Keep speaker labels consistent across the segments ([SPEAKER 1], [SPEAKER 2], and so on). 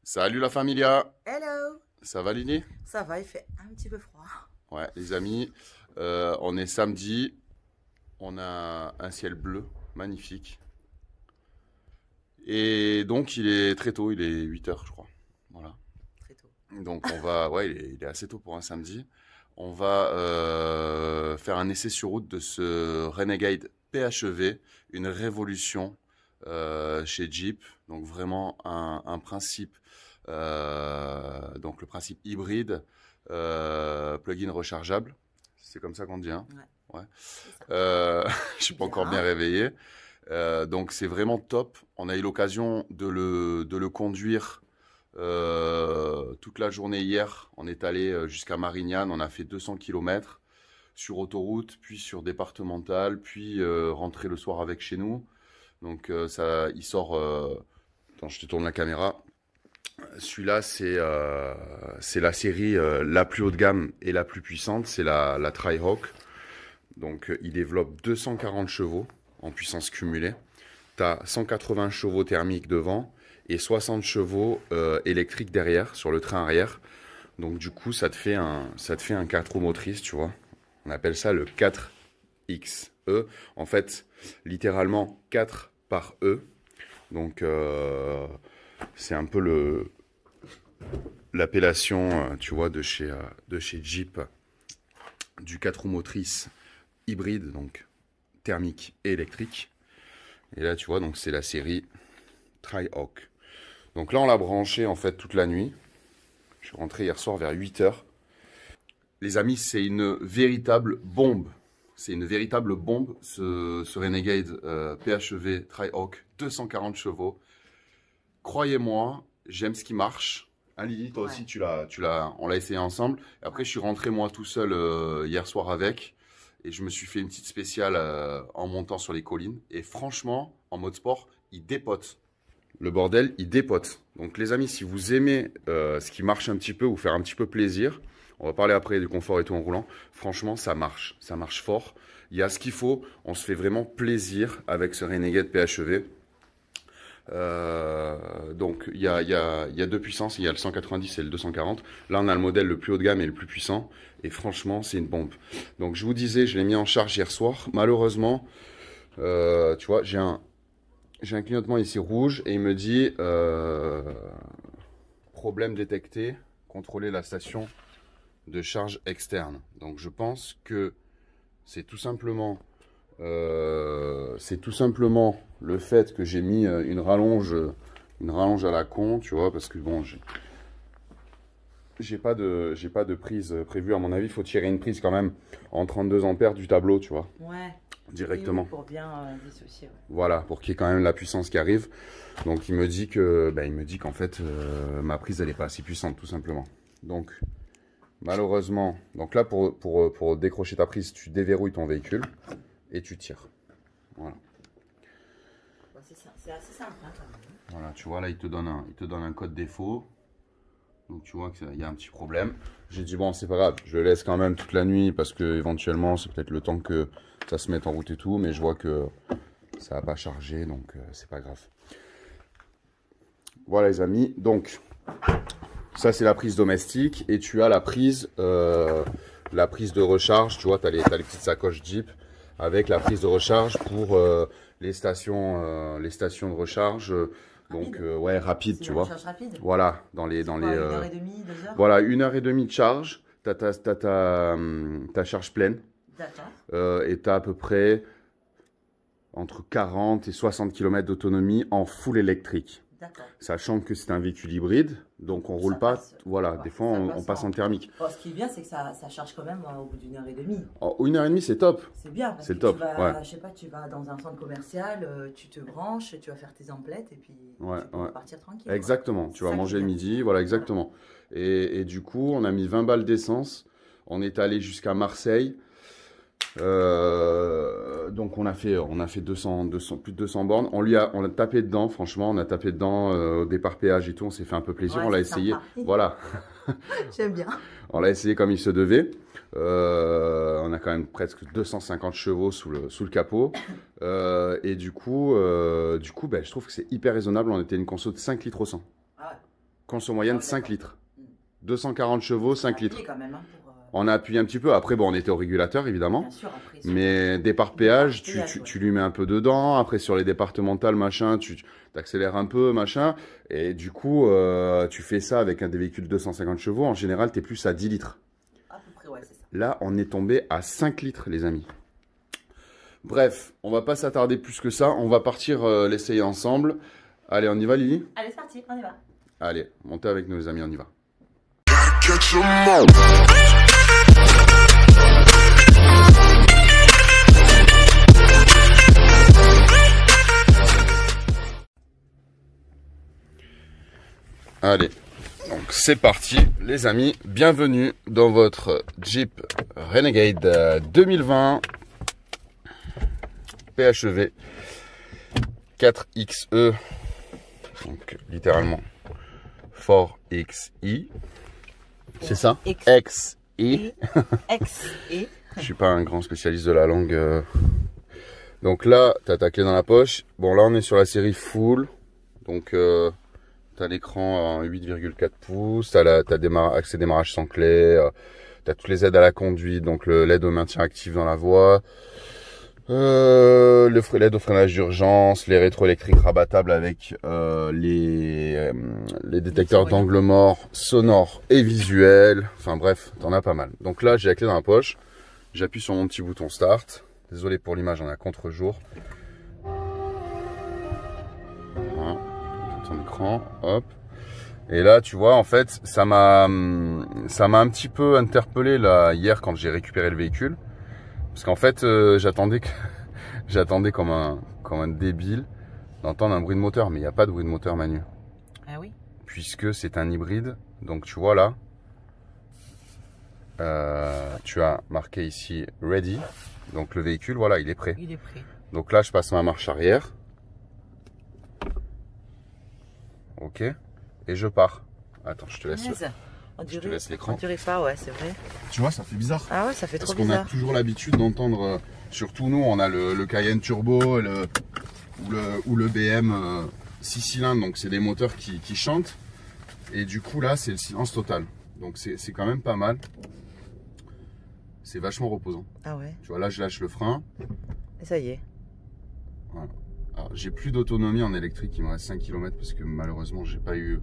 [SPEAKER 1] Salut la familia,
[SPEAKER 2] Hello!
[SPEAKER 1] ça va Lini?
[SPEAKER 2] Ça va, il fait un petit peu froid.
[SPEAKER 1] Ouais les amis, on est samedi, on a un ciel bleu, magnifique. Et donc il est très tôt, il est 8 heures je crois. Voilà.
[SPEAKER 2] Très tôt.
[SPEAKER 1] Donc on va, ouais il est assez tôt pour un samedi. On va faire un essai sur route de ce Renegade PHEV, une révolution chez Jeep. Donc vraiment un principe, donc le principe hybride, plug-in rechargeable. C'est comme ça qu'on dit, hein?
[SPEAKER 2] Ouais,
[SPEAKER 1] Ouais.
[SPEAKER 2] c'est ça.
[SPEAKER 1] Je suis pas encore bien
[SPEAKER 2] Bien.
[SPEAKER 1] réveillé. Donc c'est vraiment top. On a eu l'occasion de le conduire toute la journée hier. On est allé jusqu'à Marignane. On a fait 200 km sur autoroute, puis sur départementale, puis rentrer le soir avec chez nous. Donc ça, il sort. Attends, je te tourne la caméra. Celui-là, c'est la série la plus haut de gamme et la plus puissante. C'est la Tri-Hawk. Donc il développe 240 chevaux en puissance cumulée. Tu as 180 chevaux thermiques devant et 60 chevaux électriques derrière, sur le train arrière. Donc du coup, ça te fait un 4 roues motrices, tu vois. On appelle ça le 4XE. En fait, littéralement 4 par E. Donc c'est un peu l'appellation, tu vois, de chez Jeep du 4 roues motrices hybride, donc thermique et électrique. Et là, tu vois, donc c'est la série Tri-Hawk. Donc là, on l'a branché en fait toute la nuit. Je suis rentré hier soir vers 8 heures. Les amis, c'est une véritable bombe. C'est une véritable bombe, ce Renegade PHEV Tri-Hawk, 240 chevaux. Croyez-moi, j'aime ce qui marche. Hein, Lily, toi aussi,
[SPEAKER 2] Ouais.
[SPEAKER 1] on l'a essayé ensemble. Et après,
[SPEAKER 2] Ouais.
[SPEAKER 1] je suis rentré moi tout seul hier soir avec. Et je me suis fait une petite spéciale en montant sur les collines. Et franchement, en mode sport, il dépote. Le bordel, il dépote. Donc les amis, si vous aimez ce qui marche un petit peu, vous faire un petit peu plaisir, on va parler après du confort et tout en roulant. Franchement, ça marche fort. Il y a ce qu'il faut. On se fait vraiment plaisir avec ce Renegade PHEV. Donc il y a deux puissances, il y a le 190 et le 240. Là on a le modèle le plus haut de gamme et le plus puissant. Et franchement c'est une bombe. Donc je vous disais, je l'ai mis en charge hier soir. Malheureusement, tu vois, j'ai un clignotement ici rouge et il me dit problème détecté, contrôler la station de charge externe. Donc je pense que c'est tout simplement le fait que j'ai mis une rallonge à la con, tu vois, parce que bon, j'ai pas de prise prévue. À mon avis, il faut tirer une prise quand même en 32 ampères du tableau, tu vois,
[SPEAKER 2] Ouais. Oui, oui,
[SPEAKER 1] directement.
[SPEAKER 2] pour bien dissocier. Ouais.
[SPEAKER 1] Voilà, pour qu'il y ait quand même la puissance qui arrive. Donc il me dit qu'en fait, ma prise, elle n'est pas assez puissante, tout simplement. Donc, malheureusement, donc là, pour décrocher ta prise, tu déverrouilles ton véhicule et tu tires. Voilà.
[SPEAKER 2] Bon, c'est assez simple, hein, quand même.
[SPEAKER 1] Voilà, tu vois, là, il te donne un code défaut. Donc, tu vois qu'il y a un petit problème. J'ai dit, bon, c'est pas grave, je le laisse quand même toute la nuit parce que éventuellement, c'est peut-être le temps que ça se mette en route et tout. Mais je vois que ça n'a pas chargé, donc c'est pas grave. Voilà, les amis. Donc, ça, c'est la prise domestique. Et tu as la prise de recharge. Tu vois, tu as les petites sacoches Jeep avec la prise de recharge pour les stations de recharge. Donc,
[SPEAKER 2] Rapide.
[SPEAKER 1] ouais, rapide,
[SPEAKER 2] C'est
[SPEAKER 1] tu
[SPEAKER 2] une
[SPEAKER 1] vois.
[SPEAKER 2] recharge rapide.
[SPEAKER 1] Voilà,
[SPEAKER 2] C'est quoi, 1 heure et demie, 2 heures?
[SPEAKER 1] voilà, 1 heure et demie de charge. Ta charge pleine.
[SPEAKER 2] D'accord.
[SPEAKER 1] Et tu as à peu près entre 40 et 60 km d'autonomie en full électrique.
[SPEAKER 2] D'accord.
[SPEAKER 1] Sachant que c'est un véhicule hybride, donc on roule pas, voilà,
[SPEAKER 2] Ouais,
[SPEAKER 1] des fois
[SPEAKER 2] ça
[SPEAKER 1] on
[SPEAKER 2] passe
[SPEAKER 1] passe en thermique.
[SPEAKER 2] Bon, ce qui est bien, c'est que ça charge quand même au bout d'1 heure et demie.
[SPEAKER 1] En 1 heure et demie, c'est top.
[SPEAKER 2] C'est bien, parce
[SPEAKER 1] C'est
[SPEAKER 2] que
[SPEAKER 1] top,
[SPEAKER 2] tu vas,
[SPEAKER 1] ouais.
[SPEAKER 2] je sais pas, tu vas dans un centre commercial, tu te branches, tu vas faire tes emplettes et puis
[SPEAKER 1] Ouais,
[SPEAKER 2] tu peux
[SPEAKER 1] ouais.
[SPEAKER 2] repartir tranquille, quoi.
[SPEAKER 1] Exactement, tu
[SPEAKER 2] C'est
[SPEAKER 1] vas
[SPEAKER 2] ça qui est
[SPEAKER 1] manger le
[SPEAKER 2] bien.
[SPEAKER 1] midi, voilà, exactement. Et du coup, on a mis 20 balles d'essence, on est allé jusqu'à Marseille. Donc on a fait 200, plus de 200 bornes. On a tapé dedans, franchement, on a tapé dedans au départ péage et tout. On s'est fait un peu plaisir.
[SPEAKER 2] Ouais,
[SPEAKER 1] On l'a
[SPEAKER 2] c'est
[SPEAKER 1] essayé.
[SPEAKER 2] sympa.
[SPEAKER 1] Voilà,
[SPEAKER 2] J'aime bien.
[SPEAKER 1] on l'a essayé comme il se devait. On a quand même presque 250 chevaux sous le capot. Et du coup, ben, je trouve que c'est hyper raisonnable. On était une conso de 5 litres au 100.
[SPEAKER 2] Ah ouais.
[SPEAKER 1] conso moyenne 5 litres. 240 chevaux, 5 litres.
[SPEAKER 2] Quand même, hein,
[SPEAKER 1] On a appuyé un petit peu. Après, bon, on était au régulateur, évidemment.
[SPEAKER 2] Bien sûr, après,
[SPEAKER 1] Mais départ péage,
[SPEAKER 2] ouais.
[SPEAKER 1] tu lui mets un peu dedans. Après, sur les départementales, machin, tu accélères un peu, machin. Et du coup, tu fais ça avec un des véhicules 250 chevaux. En général, tu es plus à 10 litres.
[SPEAKER 2] À peu près, ouais, c'est ça.
[SPEAKER 1] Là, on est tombé à 5 litres, les amis. Bref, on va pas s'attarder plus que ça. On va partir l'essayer ensemble. Allez, on y va, Lily?
[SPEAKER 2] Allez, c'est parti, on y va.
[SPEAKER 1] Allez, montez avec nous, les amis, on y va. Allez, donc c'est parti les amis, bienvenue dans votre Jeep Renegade 2020 PHEV 4XE, donc littéralement 4XE, c'est ça? XE.
[SPEAKER 2] XE.
[SPEAKER 1] Je suis pas un grand spécialiste de la langue. Donc là, tu as ta clé dans la poche. Bon, là, on est sur la série full. Donc, tu as l'écran en 8,4 pouces. Tu as accès démarrage sans clé. Tu as toutes les aides à la conduite. Donc, l'aide au maintien actif dans la voie. L'aide au freinage d'urgence. Les rétroélectriques rabattables avec les détecteurs d'angle mort sonores et visuels. Enfin bref, t'en as pas mal. Donc là, j'ai la clé dans la poche. J'appuie sur mon petit bouton start. Désolé pour l'image, on est à contre-jour. Voilà, ton écran, hop. Et là, tu vois, en fait, ça m'a un petit peu interpellé là hier quand j'ai récupéré le véhicule, parce qu'en fait, j'attendais comme un débile d'entendre un bruit de moteur, mais il n'y a pas de bruit de moteur, Manu.
[SPEAKER 2] Ah oui.
[SPEAKER 1] Puisque c'est un hybride, donc tu vois là. Tu as marqué ici ready, donc le véhicule, voilà, il est prêt.
[SPEAKER 2] Il est prêt.
[SPEAKER 1] Donc là, je passe ma marche arrière. Ok. Et je pars. Attends, je te laisse. Je te laisse l'écran.
[SPEAKER 2] On dirait pas, ouais, c'est vrai.
[SPEAKER 1] Tu vois, ça fait bizarre.
[SPEAKER 2] Ah ouais, ça fait trop
[SPEAKER 1] bizarre. Parce qu'on a toujours l'habitude d'entendre, surtout nous, on a le Cayenne Turbo ou le BM 6 cylindres, donc c'est des moteurs qui chantent. Et du coup, là, c'est le silence total. Donc c'est quand même pas mal. C'est vachement reposant.
[SPEAKER 2] Ah ouais.
[SPEAKER 1] Tu vois, là, je lâche le frein.
[SPEAKER 2] Et ça y est.
[SPEAKER 1] Voilà. Alors, j'ai plus d'autonomie en électrique, il me reste 5 km parce que malheureusement, j'ai pas eu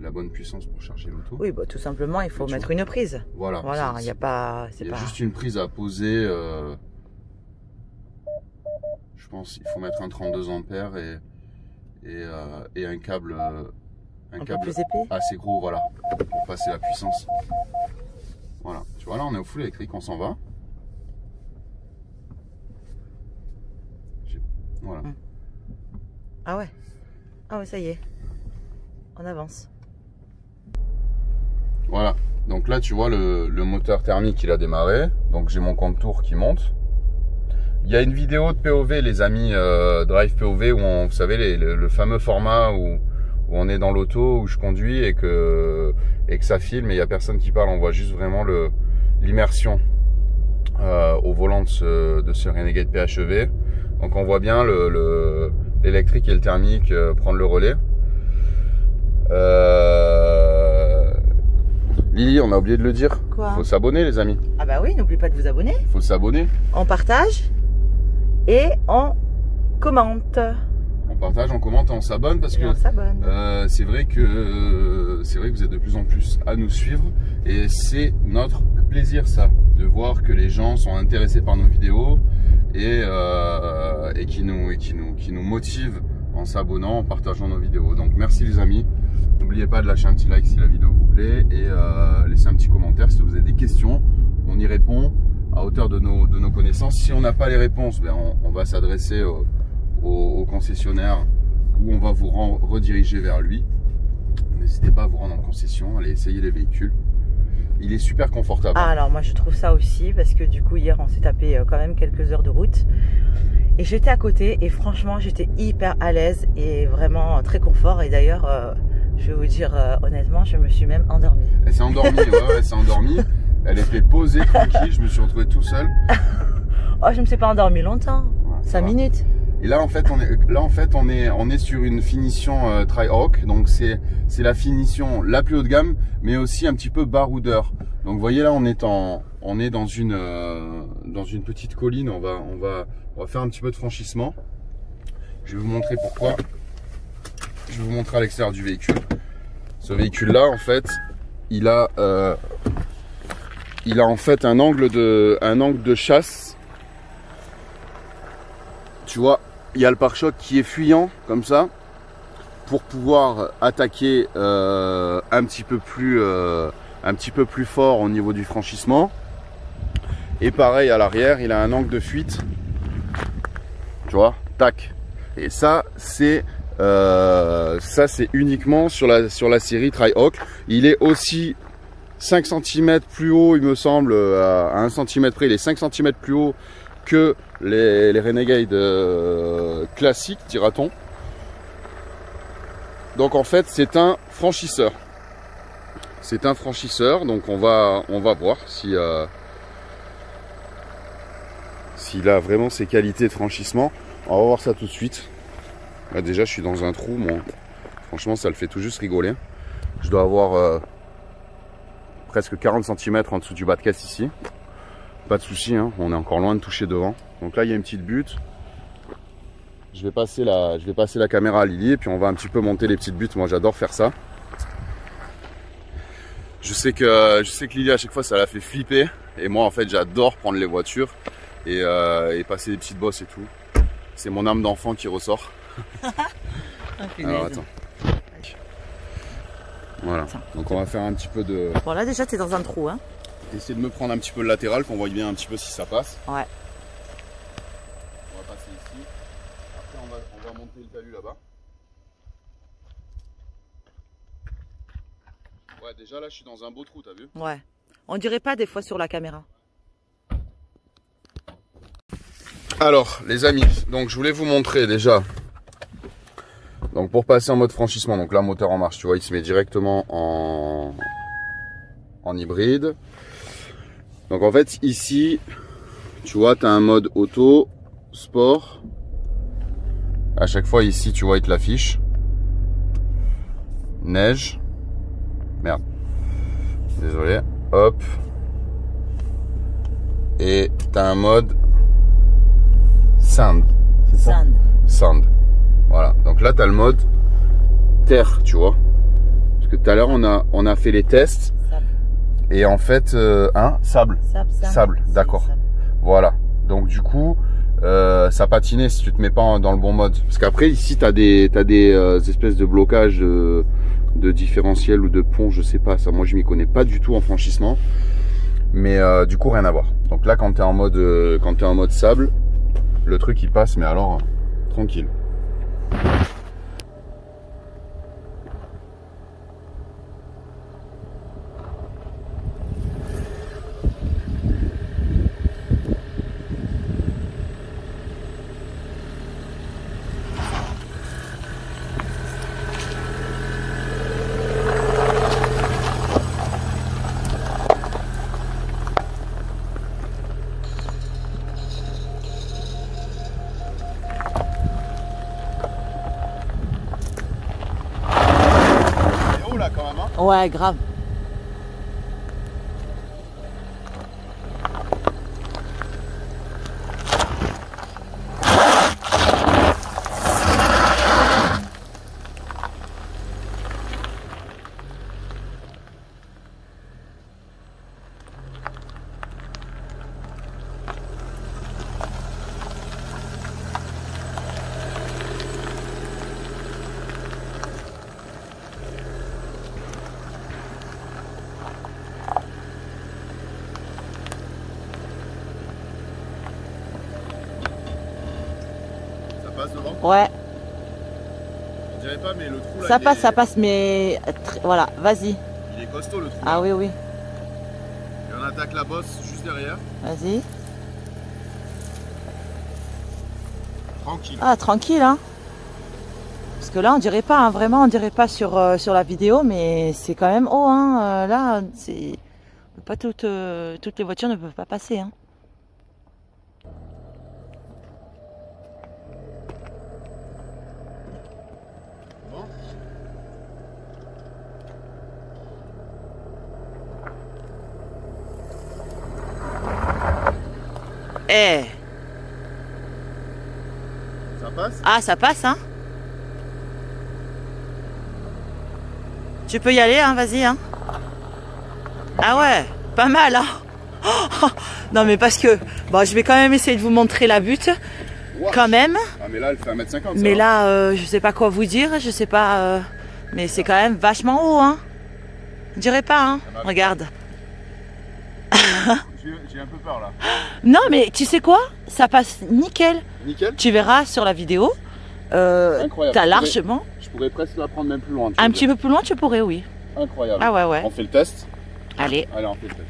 [SPEAKER 1] la bonne puissance pour charger l'auto.
[SPEAKER 2] Oui, bah, tout simplement, il faut mettre une prise.
[SPEAKER 1] Voilà.
[SPEAKER 2] Voilà, il n'y a pas...
[SPEAKER 1] Il y a juste une prise à poser. Je pense qu'il faut mettre un 32 ampères et un câble... un câble
[SPEAKER 2] peu plus épais,
[SPEAKER 1] assez gros, voilà, pour passer la puissance. Voilà, tu vois, là on est au full électrique, on s'en va. Voilà.
[SPEAKER 2] Ah ouais. Ah ouais, ça y est. On avance.
[SPEAKER 1] Voilà, donc là tu vois le moteur thermique il a démarré. Donc j'ai mon compte tour qui monte. Il y a une vidéo de POV, les amis, Drive POV, où vous savez, le fameux format où on est dans l'auto, où je conduis et que ça filme et il n'y a personne qui parle, on voit juste vraiment l'immersion au volant de ce Renegade PHEV. Donc on voit bien l'électrique et le thermique prendre le relais. Lily, on a oublié de le dire.
[SPEAKER 2] Quoi?
[SPEAKER 1] Faut s'abonner, les amis.
[SPEAKER 2] Ah bah oui, n'oublie pas de vous abonner.
[SPEAKER 1] Faut s'abonner.
[SPEAKER 2] On partage et on commente.
[SPEAKER 1] On partage, on commente, on s'abonne parce que c'est vrai que vous êtes de plus en plus à nous suivre et c'est notre plaisir ça, de voir que les gens sont intéressés par nos vidéos et qui nous motivent en s'abonnant, en partageant nos vidéos. Donc merci les amis, n'oubliez pas de lâcher un petit like si la vidéo vous plaît et laissez un petit commentaire si vous avez des questions, on y répond à hauteur de nos connaissances. Si on n'a pas les réponses, ben on va s'adresser au concessionnaire où on va vous rediriger vers lui. N'hésitez pas à vous rendre en concession, allez essayer les véhicules. Il est super confortable.
[SPEAKER 2] Ah, alors moi je trouve ça aussi parce que du coup hier on s'est tapé quand même quelques heures de route et j'étais à côté et franchement j'étais hyper à l'aise et vraiment très confort et d'ailleurs je vais vous dire honnêtement je me suis même endormie.
[SPEAKER 1] Elle s'est endormie, ouais, elle s'est endormie. Elle était posée tranquille, je me suis retrouvé tout seul.
[SPEAKER 2] Oh, je me suis pas endormie longtemps, ouais, 5 minutes.
[SPEAKER 1] Et là en fait on est sur une finition Tri-Hawk, donc c'est la finition la plus haut de gamme, mais aussi un petit peu baroudeur. Donc vous voyez là on est dans une petite colline, on va faire un petit peu de franchissement. Je vais vous montrer pourquoi. Je vais vous montrer à l'extérieur du véhicule. Ce véhicule là en fait il a en fait un angle de chasse. Tu vois, il y a le pare-choc qui est fuyant comme ça pour pouvoir attaquer un petit peu plus fort au niveau du franchissement. Et pareil à l'arrière, il a un angle de fuite. Tu vois, tac. Et ça c'est uniquement sur la série Tri-Hawk. Il est aussi 5 cm plus haut, il me semble, à 1 cm près, il est 5 cm plus haut que les Renegade classiques, dira-t-on. Donc en fait c'est un franchisseur. C'est un franchisseur, donc on va voir si s'il a vraiment ses qualités de franchissement. On va voir ça tout de suite. Là déjà je suis dans un trou, moi. Franchement ça le fait tout juste rigoler. Je dois avoir presque 40 cm en dessous du bas de caisse ici. Pas de souci, hein, on est encore loin de toucher devant. Donc là il y a une petite butte. Je vais passer la caméra à Lily et puis on va un petit peu monter les petites buttes. Moi j'adore faire ça. Je sais que Lily à chaque fois ça la fait flipper. Et moi en fait j'adore prendre les voitures et passer des petites bosses et tout. C'est mon âme d'enfant qui ressort. Alors attends. Voilà, donc on va faire un petit peu de...
[SPEAKER 2] Bon là déjà t'es dans un trou hein.
[SPEAKER 1] Essayer de me prendre un petit peu le latéral, qu'on voit bien un petit peu si ça passe.
[SPEAKER 2] Ouais.
[SPEAKER 1] On va passer ici. Après on va monter le talus là-bas. Ouais déjà là je suis dans un beau trou, t'as vu?
[SPEAKER 2] Ouais. On dirait pas des fois sur la caméra.
[SPEAKER 1] Alors les amis, donc je voulais vous montrer déjà. Donc pour passer en mode franchissement, donc là moteur en marche, tu vois, il se met directement en hybride. Donc en fait ici, tu vois, tu as un mode auto, sport. À chaque fois ici, tu vois, il te l'affiche. Neige. Merde. Désolé. Hop. Et tu as un mode sand. C'est ça?
[SPEAKER 2] Sand.
[SPEAKER 1] Sand. Voilà, donc là tu as le mode terre, tu vois. Parce que tout à l'heure on a fait les tests.
[SPEAKER 2] Sable.
[SPEAKER 1] Et en fait, sable. Sable, d'accord. Voilà, donc du coup, ça patinait si tu te mets pas dans le bon mode. Parce qu'après ici tu as des espèces de blocages de différentiel ou de pont, je sais pas. Ça, moi je m'y connais pas du tout en franchissement. Mais du coup rien à voir. Donc là quand tu es en mode sable, le truc il passe, mais alors tranquille.
[SPEAKER 2] Ouais, grave. Ouais.
[SPEAKER 1] On dirait pas, mais le trou là.
[SPEAKER 2] Ça passe, mais voilà, vas-y.
[SPEAKER 1] Il est costaud le trou.
[SPEAKER 2] Ah
[SPEAKER 1] là.
[SPEAKER 2] oui, oui.
[SPEAKER 1] Et on attaque la bosse juste derrière.
[SPEAKER 2] Vas-y.
[SPEAKER 1] Tranquille.
[SPEAKER 2] Ah, tranquille, hein. Parce que là, on dirait pas, hein, vraiment, on dirait pas sur la vidéo, mais c'est quand même haut, hein. Là, c'est pas toutes les voitures ne peuvent pas passer, hein. Eh.
[SPEAKER 1] Ça passe?
[SPEAKER 2] Ah, ça passe, hein? Tu peux y aller, hein, vas-y, hein. Ah ouais, pas mal, hein. Oh, non, mais parce que, bon, je vais quand même essayer de vous montrer la butte,
[SPEAKER 1] Wow.
[SPEAKER 2] quand même.
[SPEAKER 1] Ah mais là elle fait 1m50.
[SPEAKER 2] Mais là, je sais pas quoi vous dire, je sais pas, mais c'est quand même vachement haut, hein. Je dirais pas, hein. Regarde.
[SPEAKER 1] J'ai un peu peur là.
[SPEAKER 2] Non, mais tu sais quoi? Ça passe nickel.
[SPEAKER 1] Nickel.
[SPEAKER 2] Tu verras sur la vidéo.
[SPEAKER 1] Incroyable.
[SPEAKER 2] T'as largement.
[SPEAKER 1] Je pourrais presque la prendre même plus loin.
[SPEAKER 2] Un petit peu plus loin, tu pourrais, oui.
[SPEAKER 1] Incroyable.
[SPEAKER 2] Ah ouais, ouais.
[SPEAKER 1] On fait le test.
[SPEAKER 2] Allez.
[SPEAKER 1] Allez, on fait le test.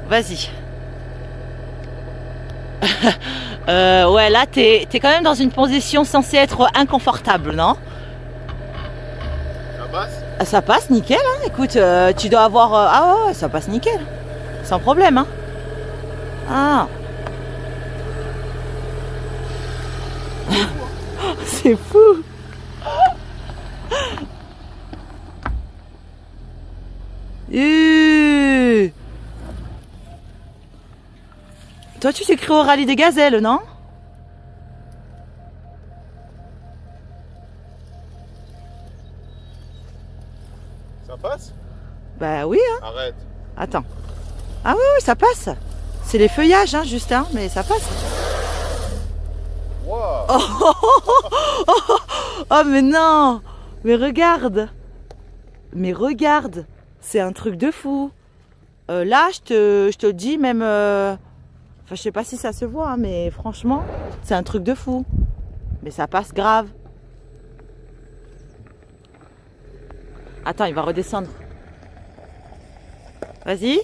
[SPEAKER 2] Vas-y. Ouais, là, t'es quand même dans une position censée être inconfortable, non?
[SPEAKER 1] Ça passe?
[SPEAKER 2] Ça passe nickel, hein. Écoute, tu dois avoir... Ah ouais, ça passe nickel. Sans problème, hein. Ah. C'est fou. Toi, tu t'écris au rallye des gazelles, non?
[SPEAKER 1] Ça passe?
[SPEAKER 2] Bah oui, hein.
[SPEAKER 1] Arrête.
[SPEAKER 2] Attends. Ah oui, oui, ça passe. C'est les feuillages, hein, juste, hein, mais ça passe.
[SPEAKER 1] Wow.
[SPEAKER 2] Oh, mais non. Mais regarde. Mais regarde. C'est un truc de fou. Là, je te le dis, même... Enfin, je sais pas si ça se voit, hein, mais franchement, c'est un truc de fou. Mais ça passe grave. Attends, il va redescendre. Vas-y.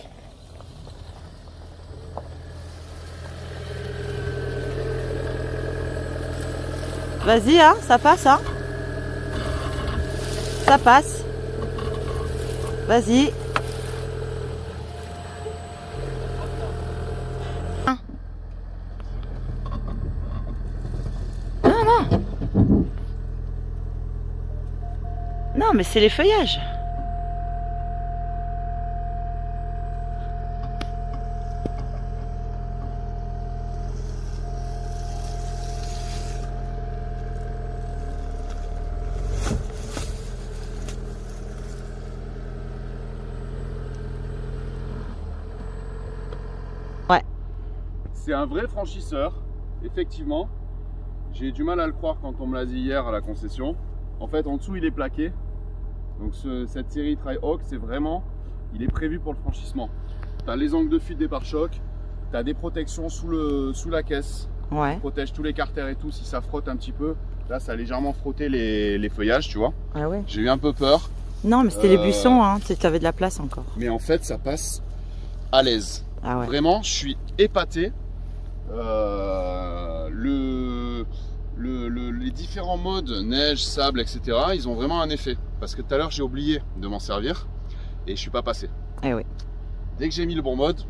[SPEAKER 2] Vas-y, hein, ça passe, hein. Ça passe. Vas-y. Non, non. Non, mais c'est les feuillages. Ouais.
[SPEAKER 1] C'est un vrai franchisseur, effectivement. J'ai du mal à le croire quand on me l'a dit hier à la concession. En fait, en dessous, il est plaqué. Donc cette série Tri-Hawk, c'est vraiment, il est prévu pour le franchissement. Tu as les angles de fuite des pare-chocs, tu as des protections sous la caisse.
[SPEAKER 2] Ouais.
[SPEAKER 1] Ça protège tous les carters et tout. Si ça frotte un petit peu, là, ça a légèrement frotté les feuillages, tu vois.
[SPEAKER 2] Ah ouais.
[SPEAKER 1] J'ai eu un peu peur.
[SPEAKER 2] Non, mais c'était les buissons, hein. Tu avais de la place encore.
[SPEAKER 1] Mais en fait, ça passe à l'aise.
[SPEAKER 2] Ah ouais.
[SPEAKER 1] Vraiment, je suis épaté. Les différents modes, neige, sable, etc., ils ont vraiment un effet. Parce que tout à l'heure, j'ai oublié de m'en servir et je suis pas passé.
[SPEAKER 2] Eh oui.
[SPEAKER 1] Dès que j'ai mis le bon mode,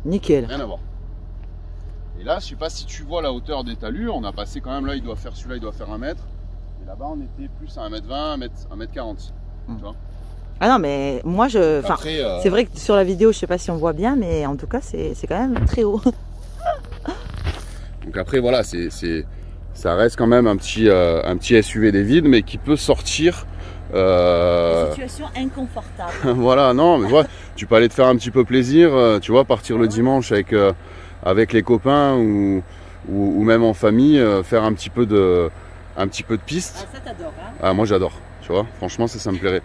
[SPEAKER 2] Nickel.
[SPEAKER 1] rien à voir. Et là, je sais pas si tu vois la hauteur des talus, on a passé quand même, là, celui-là, il doit faire 1 mètre. Et là-bas, on était plus à 1m20, 1m40. Tu vois.
[SPEAKER 2] Ah non, mais moi,
[SPEAKER 1] Après,
[SPEAKER 2] c'est vrai que sur la vidéo, je sais pas si on voit bien, mais en tout cas, c'est quand même très haut.
[SPEAKER 1] Donc après, voilà, ça reste quand même un petit SUV des vides, mais qui peut sortir.
[SPEAKER 2] Situation inconfortable.
[SPEAKER 1] Voilà, non, mais voilà, tu peux aller te faire un petit peu plaisir, tu vois, partir le dimanche avec les copains ou même en famille, faire un petit peu de piste.
[SPEAKER 2] Ah, ça t'adore, hein?
[SPEAKER 1] Ah, moi j'adore, tu vois, franchement ça me plairait.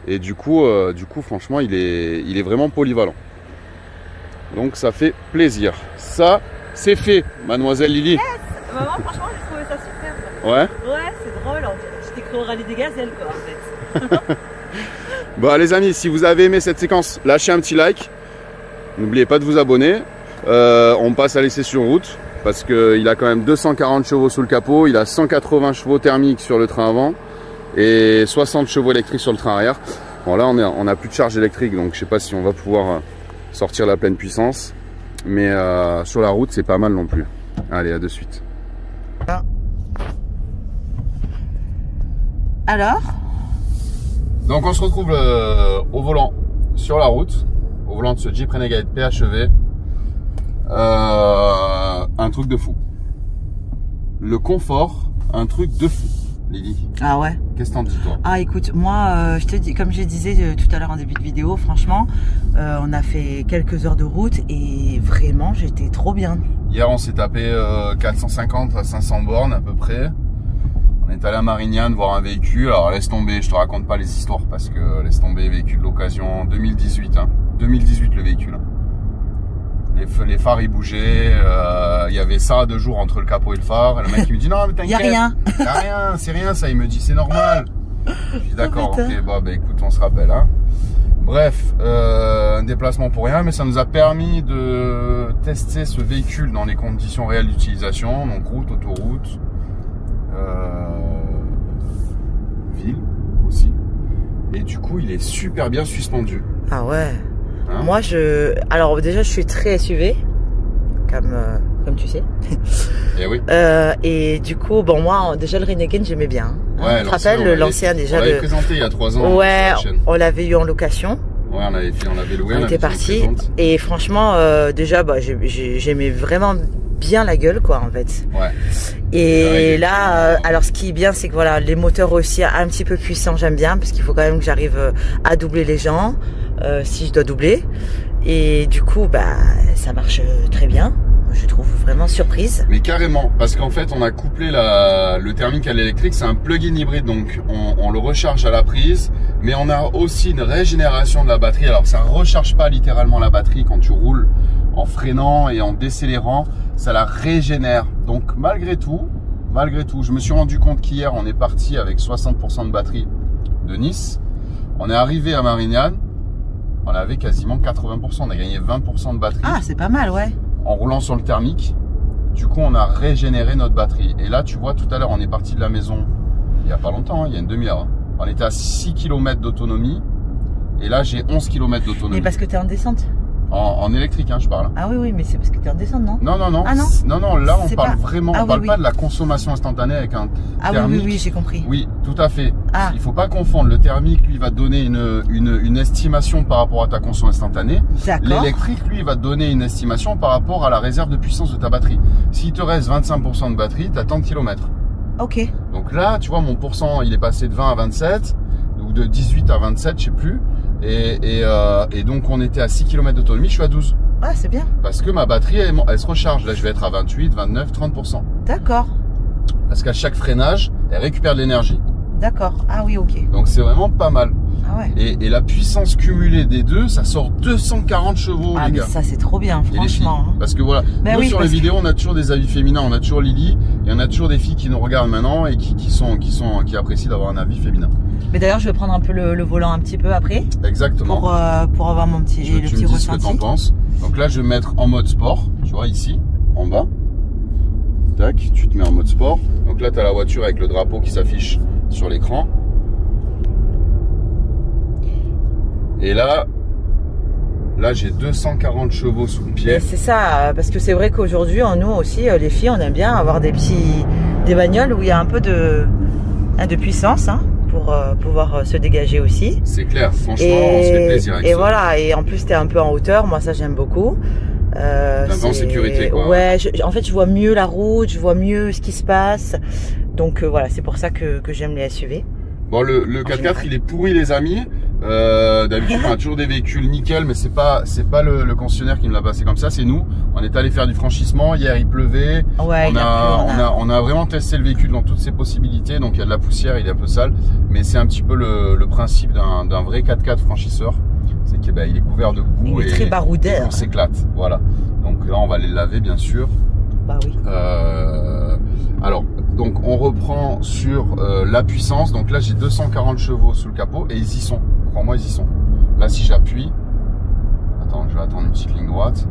[SPEAKER 1] Et du coup franchement, il est vraiment polyvalent. Donc ça fait plaisir. Ça, c'est fait, mademoiselle Lily.
[SPEAKER 2] Yes. Maman, franchement, j'ai trouvé ça super.
[SPEAKER 1] Ouais.
[SPEAKER 2] Ouais, c'est drôle. Je t'ai cru au rallye des gazelles, quoi, en fait.
[SPEAKER 1] Bon, les amis, si vous avez aimé cette séquence, lâchez un petit like. N'oubliez pas de vous abonner. On passe à l'essai sur route parce qu'il a quand même 240 chevaux sous le capot. Il a 180 chevaux thermiques sur le train avant et 60 chevaux électriques sur le train arrière. Bon, là, on a plus de charge électrique, donc je sais pas si on va pouvoir sortir la pleine puissance. Mais sur la route, c'est pas mal non plus. Allez, à de suite.
[SPEAKER 2] Alors?
[SPEAKER 1] Donc on se retrouve au volant sur la route, au volant de ce Jeep Renegade PHEV. Un truc de fou. Le confort, un truc de fou, Lily.
[SPEAKER 2] Ah ouais?
[SPEAKER 1] Qu'est-ce que t'en dis toi?
[SPEAKER 2] Ah écoute, moi je te dis, comme je disais tout à l'heure en début de vidéo, franchement, on a fait quelques heures de route et vraiment j'étais trop bien.
[SPEAKER 1] Hier on s'est tapé 450 à 500 bornes à peu près. On est allé à Marignane voir un véhicule. Alors laisse tomber, je te raconte pas les histoires parce que laisse tomber, véhicule d'occasion 2018. 2018 le véhicule. Les phares ils bougeaient, il y avait ça 2 jours entre le capot et le phare. Et le mec il me dit non mais t'inquiète,
[SPEAKER 2] y a rien.
[SPEAKER 1] Y a rien, c'est rien ça. Il me dit c'est normal. Je dis d'accord,
[SPEAKER 2] Oh,
[SPEAKER 1] ok, bah écoute on se rappelle. Hein. Bref, un déplacement pour rien, mais ça nous a permis de tester ce véhicule dans les conditions réelles d'utilisation, donc route, autoroute, ville aussi. Et du coup il est super bien suspendu.
[SPEAKER 2] Ah ouais.
[SPEAKER 1] Hein?
[SPEAKER 2] Moi alors déjà je suis très SUV, comme tu sais.
[SPEAKER 1] Et oui.
[SPEAKER 2] Et du coup bon moi déjà le Renegade j'aimais bien.
[SPEAKER 1] Ouais,
[SPEAKER 2] tu te rappelles l'ancien déjà?
[SPEAKER 1] On l'avait présenté il y a 3 ans.
[SPEAKER 2] Ouais, on l'avait eu en location.
[SPEAKER 1] Ouais, on l'avait loué.
[SPEAKER 2] On était parti. Et franchement déjà j'aimais vraiment bien la gueule quoi en fait.
[SPEAKER 1] Ouais.
[SPEAKER 2] Et là alors ce qui est bien c'est que voilà les moteurs aussi un petit peu puissants j'aime bien parce qu'il faut quand même que j'arrive à doubler les gens si je dois doubler et du coup bah ça marche très bien. Je trouve vraiment surprise.
[SPEAKER 1] Mais carrément, parce qu'en fait on a couplé le thermique à l'électrique, c'est un plug-in hybride, donc on le recharge à la prise, mais on a aussi une régénération de la batterie. Alors ça recharge pas littéralement la batterie quand tu roules en freinant et en décélérant, ça la régénère. Donc malgré tout, je me suis rendu compte qu'hier on est parti avec 60% de batterie de Nice, on est arrivé à Marignane, on avait quasiment 80%, on a gagné 20% de batterie.
[SPEAKER 2] Ah c'est pas mal ouais.
[SPEAKER 1] En roulant sur le thermique, du coup on a régénéré notre batterie. Et là tu vois tout à l'heure on est parti de la maison il y a pas longtemps, hein, il y a une demi-heure. Hein. On était à 6 km d'autonomie et là j'ai 11 km d'autonomie.
[SPEAKER 2] Mais parce que tu es en descente?
[SPEAKER 1] En électrique hein, je parle.
[SPEAKER 2] Ah oui mais c'est parce que tu es en descente non?
[SPEAKER 1] Non.
[SPEAKER 2] Ah non?
[SPEAKER 1] Non, là on parle
[SPEAKER 2] pas...
[SPEAKER 1] vraiment, on parle pas de la consommation instantanée avec un thermique.
[SPEAKER 2] Oui, j'ai compris.
[SPEAKER 1] Oui, tout à fait.
[SPEAKER 2] Ah.
[SPEAKER 1] Il faut pas confondre, le thermique lui va te donner une estimation par rapport à ta consommation instantanée. L'électrique lui va te donner une estimation par rapport à la réserve de puissance de ta batterie. S'il te reste 25% de batterie, tu as tant de kilomètres.
[SPEAKER 2] Ok.
[SPEAKER 1] Donc là, tu vois, mon pourcent, il est passé de 20 à 27, ou de 18 à 27, je sais plus. Et donc on était à 6 km d'autonomie, je suis à 12.
[SPEAKER 2] Ah, c'est bien.
[SPEAKER 1] Parce que ma batterie, elle se recharge. Là, je vais être à 28, 29, 30%.
[SPEAKER 2] D'accord.
[SPEAKER 1] Parce qu'à chaque freinage, elle récupère de l'énergie.
[SPEAKER 2] D'accord. Ah oui, ok.
[SPEAKER 1] Donc c'est vraiment pas mal.
[SPEAKER 2] Ah ouais.
[SPEAKER 1] Et la puissance cumulée des deux, ça sort 240 chevaux, les gars.
[SPEAKER 2] Ah mais ça c'est trop bien, franchement.
[SPEAKER 1] Hein. Parce que voilà, nous sur les vidéos, on a toujours des avis féminins, on a toujours Lily, et on a toujours des filles qui nous regardent maintenant et qui apprécient d'avoir un avis féminin.
[SPEAKER 2] Mais d'ailleurs, je vais prendre un peu le volant un petit peu après.
[SPEAKER 1] Exactement.
[SPEAKER 2] Pour avoir mon petit
[SPEAKER 1] tu me dis
[SPEAKER 2] ressenti.
[SPEAKER 1] Ce que t'en penses. Donc là, je vais me mettre en mode sport, tu vois ici, en bas. Tac, tu te mets en mode sport. Donc là, tu as la voiture avec le drapeau qui s'affiche sur l'écran. Et là j'ai 240 chevaux sous le pied.
[SPEAKER 2] C'est ça, parce que c'est vrai qu'aujourd'hui, nous aussi, les filles, on aime bien avoir des bagnoles où il y a un peu de puissance pour pouvoir se dégager aussi.
[SPEAKER 1] C'est clair, franchement, on se fait plaisir avec ça.
[SPEAKER 2] Et voilà, et en plus, t'es un peu en hauteur, moi ça j'aime beaucoup.
[SPEAKER 1] Un peu en sécurité quoi.
[SPEAKER 2] Ouais, en fait je vois mieux la route, je vois mieux ce qui se passe. Donc voilà, c'est pour ça que j'aime les SUV.
[SPEAKER 1] Bon, le 4x4 il est pourri les amis. D'habitude on a toujours des véhicules nickel, mais c'est pas le concessionnaire qui me l'a passé comme ça, c'est nous. On est allé faire du franchissement, hier il pleuvait.
[SPEAKER 2] Ouais,
[SPEAKER 1] on a vraiment testé le véhicule dans toutes ses possibilités, donc il y a de la poussière, il est un peu sale, mais c'est un petit peu le principe d'un vrai 4x4 franchisseur. C'est qu'il est couvert de boue
[SPEAKER 2] et très baroudeur.
[SPEAKER 1] On s'éclate, voilà. Donc là on va les laver bien sûr.
[SPEAKER 2] Bah oui.
[SPEAKER 1] Alors, donc on reprend sur la puissance. Donc là j'ai 240 chevaux sous le capot et ils y sont. Crois-moi, ils y sont. Là si j'appuie, attends, je vais attendre une petite ligne droite.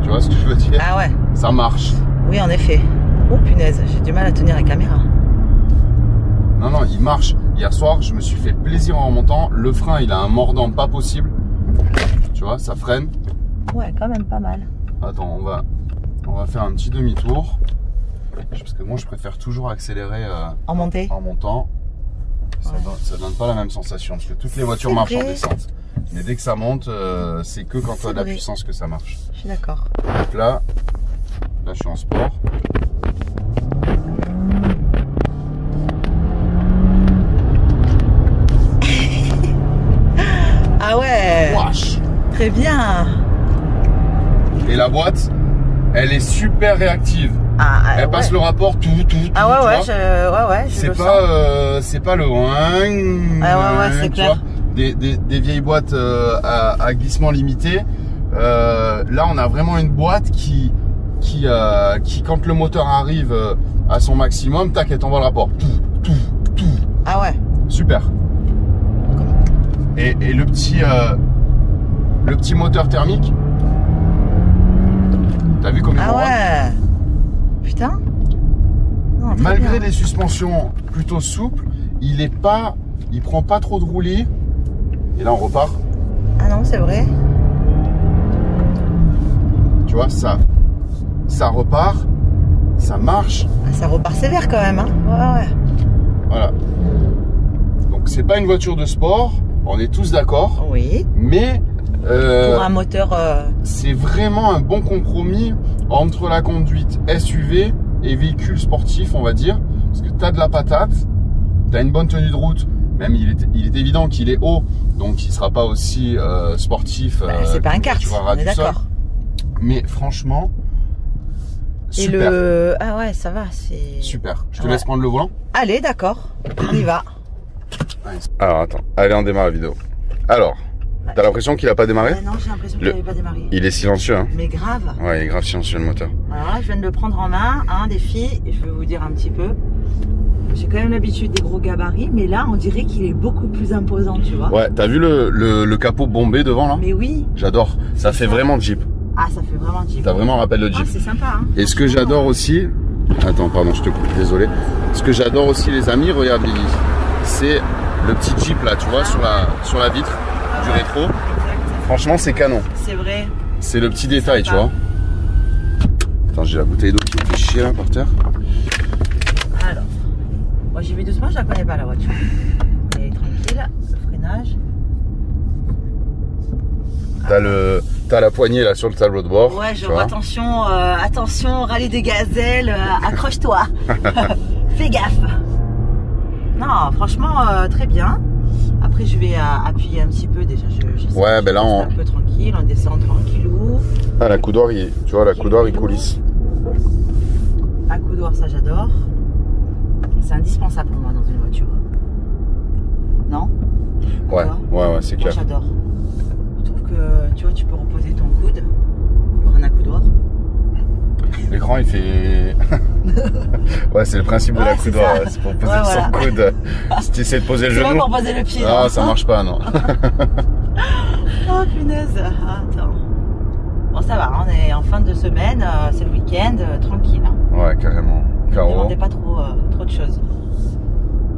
[SPEAKER 1] Tu vois ce que je veux dire?
[SPEAKER 2] Ah ouais.
[SPEAKER 1] Ça marche.
[SPEAKER 2] Oui, en effet. Oh punaise, j'ai du mal à tenir la caméra.
[SPEAKER 1] Non, il marche. Hier soir, je me suis fait plaisir en remontant. Le frein, il a un mordant pas possible. Tu vois, ça freine.
[SPEAKER 2] Ouais, quand même pas mal.
[SPEAKER 1] Attends, on va faire un petit demi-tour. Parce que moi, je préfère toujours accélérer
[SPEAKER 2] en montée.
[SPEAKER 1] En montant. Ça donne pas la même sensation. Parce que toutes les voitures marchent en descente. Mais dès que ça monte, c'est que quand tu as de la puissance que ça marche.
[SPEAKER 2] Je suis d'accord.
[SPEAKER 1] Donc là, je suis en sport.
[SPEAKER 2] Ah ouais.
[SPEAKER 1] Wesh.
[SPEAKER 2] Très bien.
[SPEAKER 1] Et la boîte, elle est super réactive. Elle passe le rapport tout.
[SPEAKER 2] Ah ouais, ouais,
[SPEAKER 1] c'est pas le
[SPEAKER 2] c'est clair.
[SPEAKER 1] Des vieilles boîtes à glissement limité. Là, on a vraiment une boîte qui quand le moteur arrive à son maximum, tac, elle t'envoie le rapport. Tout.
[SPEAKER 2] Ah ouais.
[SPEAKER 1] Super. Et le petit moteur thermique. T'as vu comme il
[SPEAKER 2] ouais. Putain. Non,
[SPEAKER 1] malgré les suspensions plutôt souples, il prend pas trop de roulis. Et là on repart.
[SPEAKER 2] Ah non, c'est vrai.
[SPEAKER 1] Tu vois, ça repart, ça marche.
[SPEAKER 2] Ça repart sévère quand même, hein. Ouais.
[SPEAKER 1] Voilà. Donc c'est pas une voiture de sport, on est tous d'accord.
[SPEAKER 2] Oui.
[SPEAKER 1] Mais
[SPEAKER 2] pour un moteur.
[SPEAKER 1] C'est vraiment un bon compromis entre la conduite SUV et véhicule sportif, on va dire. Parce que tu as de la patate, tu as une bonne tenue de route. Même il est évident qu'il est haut, donc il sera pas aussi sportif.
[SPEAKER 2] C'est pas un kart, on est d'accord.
[SPEAKER 1] Mais franchement, super.
[SPEAKER 2] Ah ouais, ça va, c'est...
[SPEAKER 1] Super. Je te laisse prendre le volant.
[SPEAKER 2] Allez, d'accord, on y va.
[SPEAKER 1] Alors attends, allez, on démarre la vidéo. Alors, t'as l'impression qu'il a pas démarré?
[SPEAKER 2] Non, j'ai l'impression qu'il n'avait pas démarré.
[SPEAKER 1] Il est silencieux, hein.
[SPEAKER 2] Mais grave.
[SPEAKER 1] Ouais, il est grave silencieux le moteur.
[SPEAKER 2] Alors là, je viens de le prendre en main, des filles, et je vais vous dire un petit peu. J'ai quand même l'habitude des gros gabarits, mais là, on dirait qu'il est beaucoup plus imposant, tu vois.
[SPEAKER 1] Ouais, t'as vu le capot bombé devant, là?
[SPEAKER 2] Mais oui.
[SPEAKER 1] J'adore. Ça fait vraiment Jeep.
[SPEAKER 2] Ah, ça fait vraiment Jeep.
[SPEAKER 1] T'as vraiment un rappel de Jeep.
[SPEAKER 2] Ah, c'est sympa, hein.
[SPEAKER 1] Et ce que j'adore aussi... Attends, pardon, je te coupe, désolé. Ce que j'adore aussi, les amis, regarde Lily, c'est le petit Jeep, là, tu vois, sur la vitre du rétro. Exact. Franchement, c'est canon.
[SPEAKER 2] C'est vrai.
[SPEAKER 1] C'est le petit détail, tu vois. Attends, j'ai la bouteille d'eau qui me fait chier, là, par terre.
[SPEAKER 2] Alors... Moi j'y vais doucement, je la connais pas la voiture. Et tranquille, le freinage.
[SPEAKER 1] T'as la poignée là sur le tableau de bord.
[SPEAKER 2] Ouais, genre attention, rallye des gazelles, accroche-toi. Fais gaffe. Non, franchement, très bien. Après, je vais appuyer un petit peu déjà.
[SPEAKER 1] Ouais, ben là on.
[SPEAKER 2] Un peu tranquille, on descend tranquillou.
[SPEAKER 1] Ah, la coudoir, tu vois, la coudoir, il coulisse.
[SPEAKER 2] La coudoir, ça j'adore. C'est indispensable pour moi dans une voiture. Non?
[SPEAKER 1] Ouais, c'est clair.
[SPEAKER 2] Moi j'adore. Je trouve que tu vois, tu peux reposer ton coude pour un accoudoir.
[SPEAKER 1] L'écran il fait. Ouais, c'est le principe de la coudoir. C'est pour poser son coude. Si tu essaies de poser le genou.
[SPEAKER 2] C'est pas pour poser le pied.
[SPEAKER 1] Non, ça marche pas, non.
[SPEAKER 2] Oh punaise. Attends. Bon, ça va, on est en fin de semaine, c'est le week-end, tranquille.
[SPEAKER 1] Ouais, carrément.
[SPEAKER 2] Ne demandez pas trop de choses.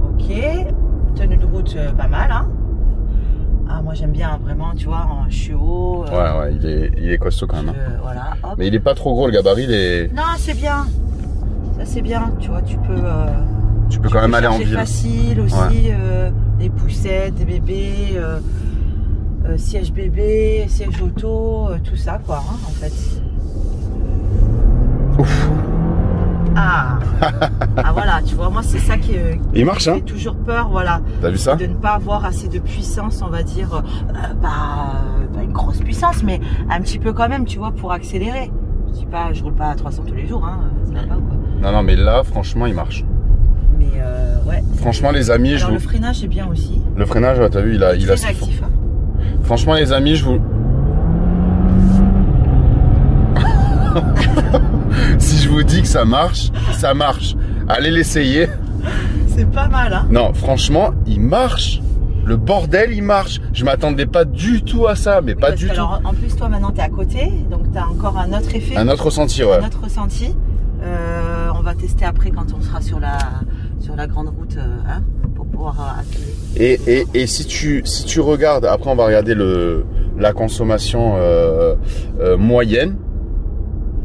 [SPEAKER 2] Ok, tenue de route pas mal, hein. Ah, moi j'aime bien vraiment, tu vois, je suis haut.
[SPEAKER 1] Ouais, il est costaud quand même. Hein.
[SPEAKER 2] Voilà, hop.
[SPEAKER 1] Mais il est pas trop gros, le gabarit,
[SPEAKER 2] Non, c'est bien. Ça c'est bien, tu vois, tu peux
[SPEAKER 1] quand même aller en ville.
[SPEAKER 2] Facile aussi, les poussettes, des bébés, siège bébé, siège auto, tout ça quoi, hein, en fait.
[SPEAKER 1] Ouf.
[SPEAKER 2] Ah voilà, tu vois, moi c'est ça qui
[SPEAKER 1] il marche, hein.
[SPEAKER 2] J'ai toujours peur, voilà.
[SPEAKER 1] T'as vu ça?
[SPEAKER 2] De ne pas avoir assez de puissance, on va dire, pas une grosse puissance, mais un petit peu quand même, tu vois, pour accélérer. Je roule pas à 300 tous les jours, hein, ça va pas ou quoi.
[SPEAKER 1] Non, mais là, franchement, il marche.
[SPEAKER 2] Mais ouais.
[SPEAKER 1] Franchement, les amis,
[SPEAKER 2] le freinage est bien aussi.
[SPEAKER 1] Le freinage, t'as vu, il a
[SPEAKER 2] ce qu'il faut. Hein.
[SPEAKER 1] Franchement, les amis, je vous. Si je vous dis que ça marche, ça marche. Allez l'essayer.
[SPEAKER 2] C'est pas mal, hein.
[SPEAKER 1] Non, franchement, il marche. Le bordel, il marche. Je m'attendais pas du tout à ça, mais pas du tout.
[SPEAKER 2] Alors, en plus, toi, maintenant, t'es à côté, donc t'as encore un autre effet.
[SPEAKER 1] Un autre ressenti, ouais.
[SPEAKER 2] Un autre ressenti. On va tester après quand on sera sur la grande route, hein, pour pouvoir appuyer.
[SPEAKER 1] Et si tu regardes, après on va regarder la consommation moyenne,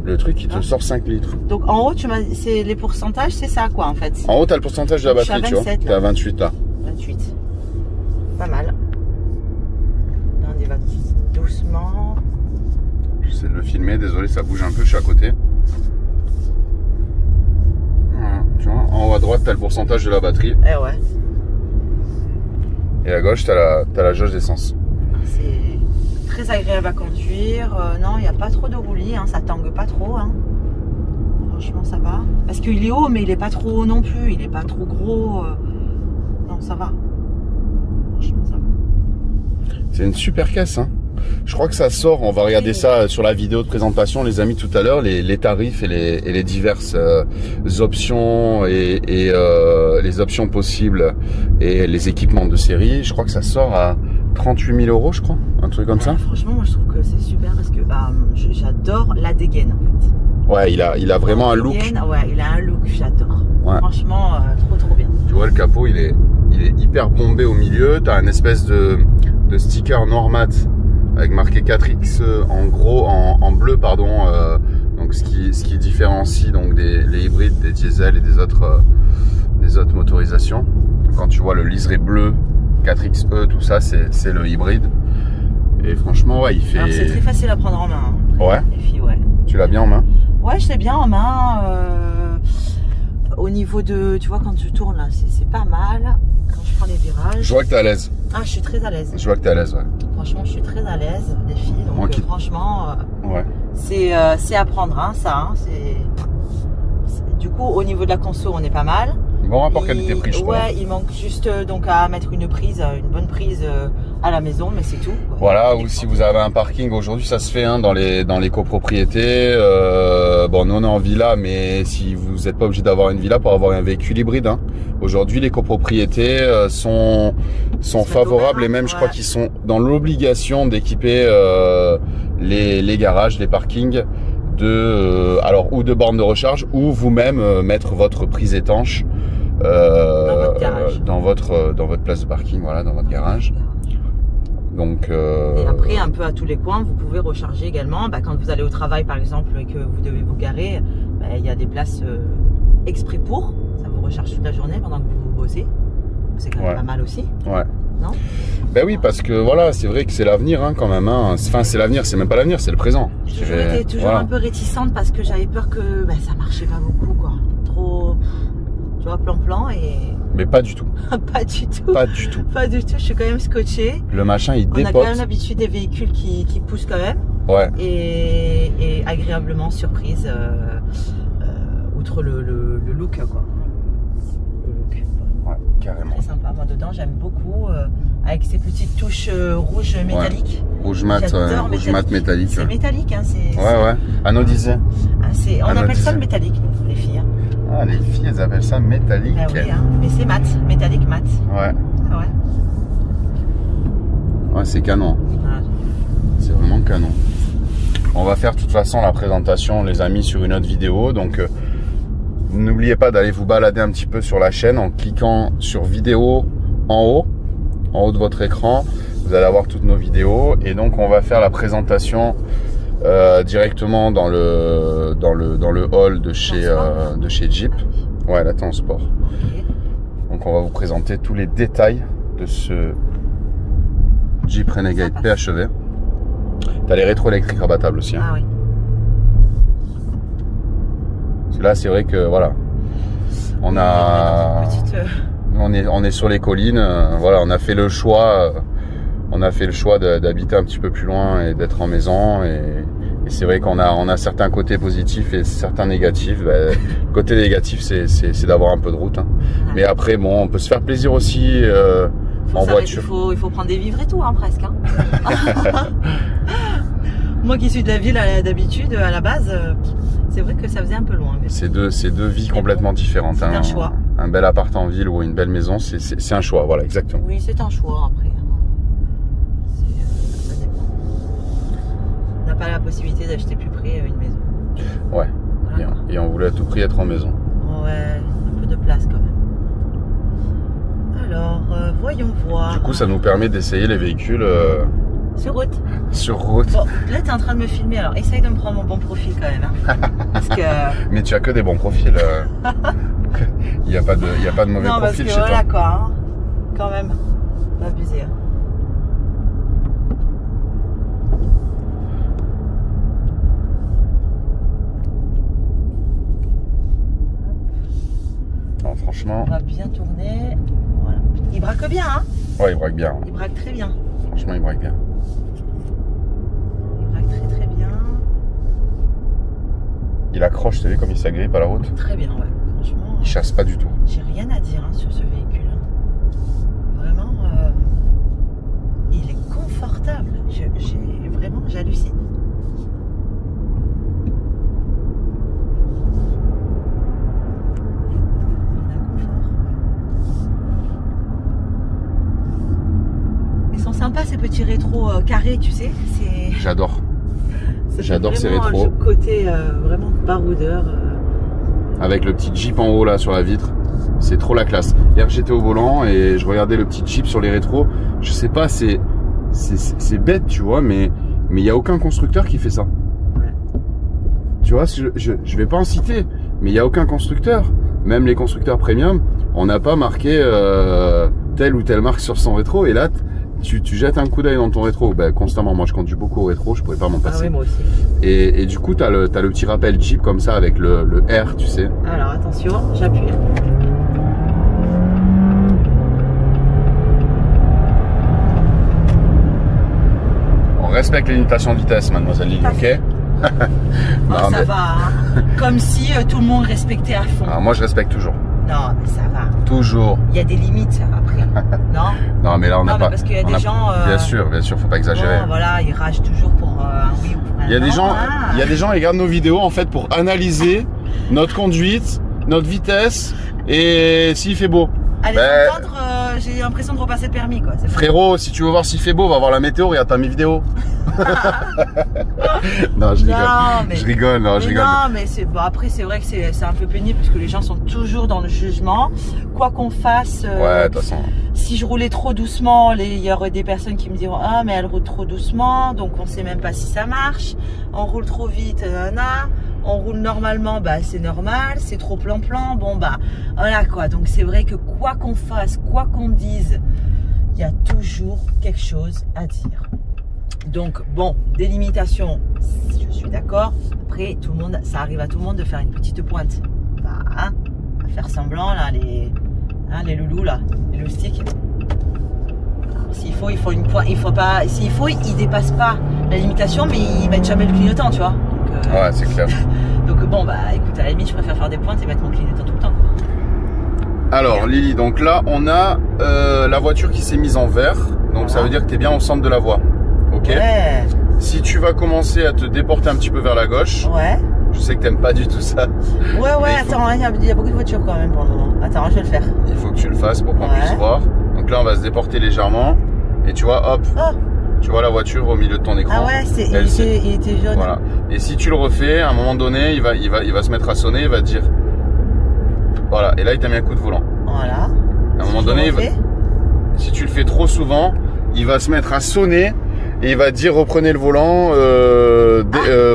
[SPEAKER 1] le truc il te sort 5 litres.
[SPEAKER 2] Donc en haut, c'est les pourcentages, c'est ça quoi en fait.
[SPEAKER 1] En haut, tu as le pourcentage de la batterie, tu vois. Tu es à 28 là.
[SPEAKER 2] 28. Pas mal. Là, on y va doucement.
[SPEAKER 1] J'essaie de le filmer, désolé, ça bouge un peu, je suis à côté. Voilà, tu vois, en haut à droite, tu as le pourcentage de la batterie.
[SPEAKER 2] Eh ouais.
[SPEAKER 1] Et à gauche, tu as la jauge d'essence.
[SPEAKER 2] C'est très agréable à conduire. Non, il n'y a pas trop de roulis, hein, ça tangue pas trop. Hein. Franchement, ça va. Parce qu'il est haut, mais il n'est pas trop haut non plus. Il n'est pas trop gros. Non, ça va. Franchement, ça va.
[SPEAKER 1] C'est une super caisse, hein. Je crois que ça sort, on va regarder ça sur la vidéo de présentation, les amis, tout à l'heure, les tarifs et les diverses options et les options possibles et les équipements de série. Je crois que ça sort à 38 000 €, je crois, un truc comme ça.
[SPEAKER 2] Franchement, moi je trouve que c'est super parce que j'adore la dégaine en fait.
[SPEAKER 1] Ouais, il a vraiment un look.
[SPEAKER 2] Ouais, il a un look, j'adore. Ouais. Franchement, trop bien.
[SPEAKER 1] Tu vois, le capot, il est hyper bombé au milieu. Tu as une espèce de sticker noir mat avec marqué 4X en gros, en bleu, pardon. Donc ce qui différencie donc les hybrides, des diesels et des autres motorisations. Quand tu vois le liseré bleu, 4XE, tout ça, c'est le hybride. Et franchement, ouais, il fait.
[SPEAKER 2] Alors c'est très facile à prendre en main. Hein.
[SPEAKER 1] Ouais.
[SPEAKER 2] Les filles, ouais.
[SPEAKER 1] Tu l'as bien en main?
[SPEAKER 2] Ouais, je l'ai bien en main. Au niveau de, tu vois, quand tu tournes là, c'est pas mal. Quand je prends les virages.
[SPEAKER 1] Je vois que tu es à l'aise.
[SPEAKER 2] Ah, je suis très à l'aise.
[SPEAKER 1] Je vois que tu es à l'aise, ouais.
[SPEAKER 2] Franchement, je suis très à l'aise, les filles. Donc, franchement,
[SPEAKER 1] ouais.
[SPEAKER 2] C'est à prendre, hein, ça. Hein, du coup, au niveau de la conso, on est pas mal.
[SPEAKER 1] Bon rapport qualité-prix, je crois.
[SPEAKER 2] Ouais, il manque juste donc à mettre une bonne prise à la maison, mais c'est tout. Ouais.
[SPEAKER 1] Voilà, ou si vous avez un parking, aujourd'hui ça se fait hein, dans les copropriétés. Bon, nous on est en villa, mais si vous n'êtes pas obligé d'avoir une villa pour avoir un véhicule hybride. Hein. Aujourd'hui, les copropriétés sont favorables et même je crois qu'ils sont dans l'obligation d'équiper les garages, les parkings ou de bornes de recharge ou vous-même mettre votre prise étanche dans votre place de parking, voilà, dans votre garage. Donc
[SPEAKER 2] et après, un peu à tous les coins, vous pouvez recharger également. Quand vous allez au travail, par exemple, et que vous devez vous garer, il y a des places exprès pour. Ça vous recharge toute la journée pendant que vous bossez. C'est quand même pas mal aussi.
[SPEAKER 1] Ouais.
[SPEAKER 2] Non?
[SPEAKER 1] Ben oui, parce que voilà, c'est vrai que c'est l'avenir hein, quand même. Hein. Enfin, c'est l'avenir, c'est même pas l'avenir, c'est le présent.
[SPEAKER 2] J'étais toujours un peu réticente parce que j'avais peur que ça marchait pas beaucoup, quoi. Trop, tu vois, plan et.
[SPEAKER 1] Mais pas du tout.
[SPEAKER 2] Pas du tout.
[SPEAKER 1] Pas du tout.
[SPEAKER 2] Pas du tout. Je suis quand même scotchée.
[SPEAKER 1] Le machin, il dépote.
[SPEAKER 2] On a quand même l'habitude des véhicules qui poussent quand même.
[SPEAKER 1] Ouais.
[SPEAKER 2] Et agréablement surprise, outre le look, quoi.
[SPEAKER 1] Ouais, carrément.
[SPEAKER 2] Très sympa. Moi, dedans, j'aime beaucoup. Avec ces petites touches rouges métalliques.
[SPEAKER 1] Ouais. Rouge mat métallique.
[SPEAKER 2] C'est métallique, hein.
[SPEAKER 1] Ouais. Anodisé.
[SPEAKER 2] On appelle ça le métallique, nous, les filles. Hein.
[SPEAKER 1] Ah, les filles, elles appellent ça métallique.
[SPEAKER 2] Ah oui, hein. Mais c'est mat, métallique mat.
[SPEAKER 1] Ouais.
[SPEAKER 2] Ah ouais.
[SPEAKER 1] Ouais, c'est canon.
[SPEAKER 2] Ah,
[SPEAKER 1] c'est vraiment canon. On va faire de toute façon la présentation, les amis, sur une autre vidéo. Donc, n'oubliez pas d'aller vous balader un petit peu sur la chaîne en cliquant sur vidéo en haut de votre écran. Vous allez avoir toutes nos vidéos. Et donc, on va faire la présentation directement dans le hall de chez Jeep. Ouais, là, t'es en sport.
[SPEAKER 2] okay.
[SPEAKER 1] Donc, on va vous présenter tous les détails de ce Jeep Renegade PHEV. T'as les rétros électriques rabattables aussi. Hein.
[SPEAKER 2] Ah oui.
[SPEAKER 1] Là, c'est vrai que voilà, on est sur les collines. Voilà, on a fait le choix. D'habiter un petit peu plus loin et d'être en maison. Et c'est vrai qu'on a certains côtés positifs et certains négatifs. Le côté négatif, c'est d'avoir un peu de route. Hein. Ouais. Mais après, bon, on peut se faire plaisir aussi en voiture.
[SPEAKER 2] Il faut prendre des vivres et tout, hein, presque. Hein. Moi qui suis de la ville d'habitude, à la base, c'est vrai que ça faisait un peu loin.
[SPEAKER 1] C'est deux vies complètement différentes.
[SPEAKER 2] C'est un choix.
[SPEAKER 1] Un bel appart en ville ou une belle maison, c'est un choix, voilà, exactement.
[SPEAKER 2] Oui, c'est un choix après. Ça dépend. On n'a pas la possibilité d'acheter plus près une maison.
[SPEAKER 1] Ouais, voilà. Et on voulait à tout prix être en maison.
[SPEAKER 2] Ouais, un peu de place quand même. Alors, voyons voir.
[SPEAKER 1] Du coup, ça nous permet d'essayer les véhicules
[SPEAKER 2] sur route.
[SPEAKER 1] Sur route.
[SPEAKER 2] Bon, là, tu es en train de me filmer, alors essaye de me prendre mon bon profil quand même. Hein. Parce que...
[SPEAKER 1] Mais tu as que des bons profils. Il n'y a pas de mauvais
[SPEAKER 2] non,
[SPEAKER 1] profil
[SPEAKER 2] parce que
[SPEAKER 1] chez
[SPEAKER 2] voilà,
[SPEAKER 1] toi.
[SPEAKER 2] quoi, hein. Quand même, pas abusé. Hein.
[SPEAKER 1] Non, franchement.
[SPEAKER 2] On va bien tourner. Voilà. Il braque bien, hein?
[SPEAKER 1] Ouais, il braque bien.
[SPEAKER 2] Il braque très bien.
[SPEAKER 1] Franchement, il braque bien.
[SPEAKER 2] Il braque très très bien.
[SPEAKER 1] Il accroche, tu as vu comme il s'agrippe à la route?
[SPEAKER 2] Très bien, ouais. Franchement.
[SPEAKER 1] Il chasse pas du tout.
[SPEAKER 2] J'ai rien à dire hein, sur ce véhicule. Vraiment, il est confortable. J'hallucine. Ils sont sympas ces petits rétros carrés, tu sais.
[SPEAKER 1] J'adore. J'adore ces rétros.
[SPEAKER 2] Le côté vraiment baroudeur.
[SPEAKER 1] Avec le petit Jeep en haut là sur la vitre. C'est trop la classe. Hier j'étais au volant et je regardais le petit Jeep sur les rétros. Je sais pas, c'est bête tu vois, mais il n'y a aucun constructeur qui fait ça.
[SPEAKER 2] Ouais.
[SPEAKER 1] Tu vois, je vais pas en citer, mais il n'y a aucun constructeur. Même les constructeurs premium, on n'a pas marqué telle ou telle marque sur son rétro. Et là, tu jettes un coup d'œil dans ton rétro. Ben, constamment, moi je conduis beaucoup au rétro, je pourrais pas m'en passer.
[SPEAKER 2] Ah oui, moi aussi.
[SPEAKER 1] Et du coup, tu as le petit rappel Jeep comme ça avec le R, tu sais.
[SPEAKER 2] Alors attention, j'appuie.
[SPEAKER 1] On respecte les limitations de vitesse, mademoiselle Lily, ok?
[SPEAKER 2] Non, ça va, hein. Comme si tout le monde respectait à fond.
[SPEAKER 1] Alors, moi je respecte toujours.
[SPEAKER 2] Non, mais ça va.
[SPEAKER 1] Toujours.
[SPEAKER 2] Il y a des limites après. Non?
[SPEAKER 1] Non, mais là on n'a pas.
[SPEAKER 2] Parce qu'il y a des gens.
[SPEAKER 1] Bien sûr, faut pas exagérer.
[SPEAKER 2] Bon, voilà, ils ragent toujours pour un oui ou pour un non.
[SPEAKER 1] Il y a des gens qui regardent nos vidéos en fait pour analyser notre conduite, notre vitesse et s'il fait beau.
[SPEAKER 2] Allez entendre, j'ai l'impression de repasser le permis quoi.
[SPEAKER 1] Frérot, si tu veux voir s'il fait beau, va voir la météo, regarde pas mes vidéos. Non, je rigole. Je rigole, non, je rigole.
[SPEAKER 2] Non, mais c'est bon, après c'est vrai que c'est un peu pénible parce que les gens sont toujours dans le jugement. Quoi qu'on fasse.
[SPEAKER 1] Ouais, de toute façon.
[SPEAKER 2] Si je roulais trop doucement, il y aurait des personnes qui me diront ah mais elle roule trop doucement, donc on sait même pas si ça marche. On roule trop vite, on roule normalement, bah c'est normal, c'est trop plan-plan, bon bah voilà quoi. Donc c'est vrai que quoi qu'on fasse, quoi qu'on dise, il y a toujours quelque chose à dire. Donc bon, des limitations, je suis d'accord. Après tout le monde, ça arrive à tout le monde de faire une petite pointe. Bah, hein, à faire semblant là, les loulous là, les loustiques. S'il faut, il faut une pointe, il faut pas. S'il faut, ils dépassent pas la limitation, mais ils mettent jamais le clignotant, tu vois. Donc,
[SPEAKER 1] ouais, c'est clair.
[SPEAKER 2] Donc bon, bah écoute, à la limite, je préfère faire des pointes et mettre mon clignotant tout le temps.
[SPEAKER 1] Alors Lily, donc là on a la voiture qui s'est mise en vert, donc voilà. Ça veut dire que tu es bien au centre de la voie. Ok.
[SPEAKER 2] Ouais.
[SPEAKER 1] Si tu vas commencer à te déporter un petit peu vers la gauche,
[SPEAKER 2] ouais.
[SPEAKER 1] Je sais que t'aimes pas du tout ça.
[SPEAKER 2] Ouais, attends, il y a beaucoup de voitures quand même pour le moment. Attends, je vais le faire.
[SPEAKER 1] Il faut que tu le fasses pour qu'on puisse voir. Donc là on va se déporter légèrement et tu vois, hop, tu vois la voiture au milieu de ton écran.
[SPEAKER 2] Ah ouais, il était jaune.
[SPEAKER 1] Voilà. Et si tu le refais, à un moment donné, il va se mettre à sonner, il va te dire, voilà. Et là il t'a mis un coup de volant.
[SPEAKER 2] Voilà.
[SPEAKER 1] À un moment donné, si tu le fais trop souvent, il va se mettre à sonner et il va te dire reprenez le volant,